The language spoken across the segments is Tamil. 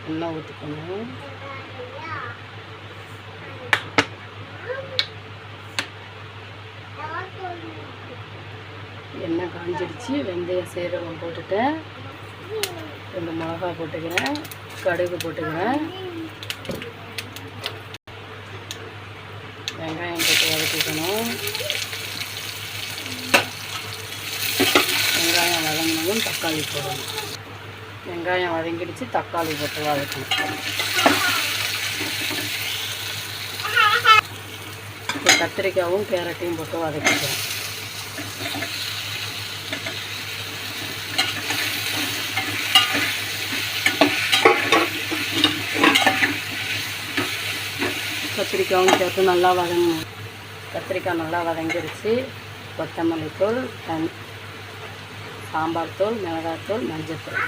எண்ணெய் ஊற்றிக்கணும். எண்ணெய் காஞ்சிடுச்சு. வெந்தயம் சீரகம் போட்டுட்டேன். 2 மிளகாய் போட்டுக்கிறேன். கடுகு போட்டுக்கிறேன். வெங்காயம் போட்டு வதக்கிக்கணும். வெங்காயம் வதங்கினதும் தக்காளி போடணும். வெங்காயம் வதங்கிடுச்சு. தக்காளி போட்டு வதக்கணும். இப்போ கத்திரிக்காயும் கேரட்டையும் போட்டு வதக்கிக்கிறேன். கத்திரிக்காயும் சேர்த்து நல்லா வதங்கணும். கத்திரிக்காய் நல்லா வதங்கிடுச்சு. கொத்தமல்லி தூள், சாம்பார் தூள், மிளகாய்த்தூள், மஞ்சள் தூள்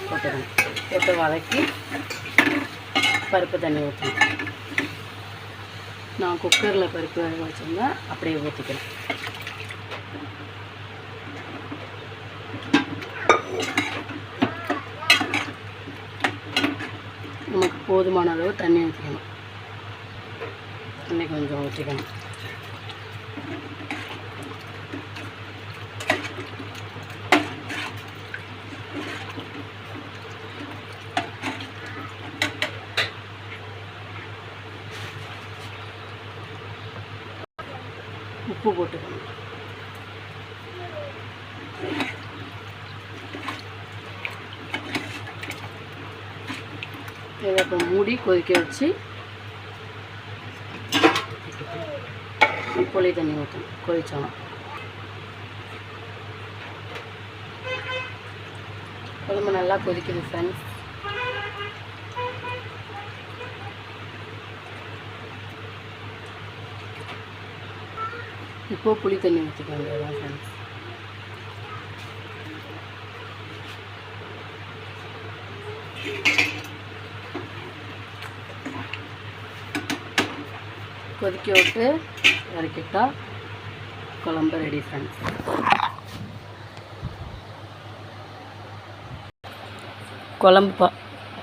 போட்டுக்கணும். போட்டு வதக்கி பருப்பு தண்ணி ஊற்றணும். நான் குக்கரில் பருப்பு வேக வச்சுருந்தேன், அப்படியே ஊற்றிக்கிறேன். நமக்கு போதுமான அளவு தண்ணி ஊற்றிக்கணும். தண்ணி கொஞ்சம் ஊற்றிக்கணும். உப்பு போட்டுக்கணும். இதை இப்போ மூடி கொதிக்க வச்சு புளி தண்ணி ஊற்றணும். கொதிச்சோம். குழம்பு நல்லா கொதிக்குது ஃப்ரெண்ட்ஸ். இப்போ புளி தண்ணி ஊற்றிக்க வேண்டியதான் ஃப்ரெண்ட்ஸ். கொதிக்க விட்டு இறக்கிட்டா குழம்பு ரெடி ஃப்ரெண்ட்ஸ். குழம்பு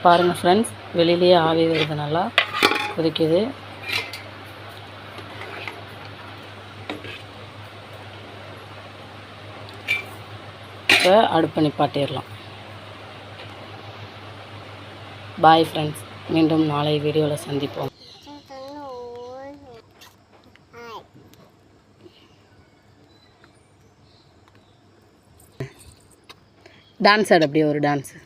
பாருங்கள் ஃப்ரெண்ட்ஸ், வெளியிலேயே ஆவி வருது, நல்லா கொதிக்குது. இப்போ அடுப்பு நிப்பாட்டிடலாம். பாய் ஃப்ரெண்ட்ஸ், மீண்டும் நாளை வீடியோவில் சந்திப்போம். டான்ஸ் ஆடு, அப்படியே ஒரு டான்ஸு.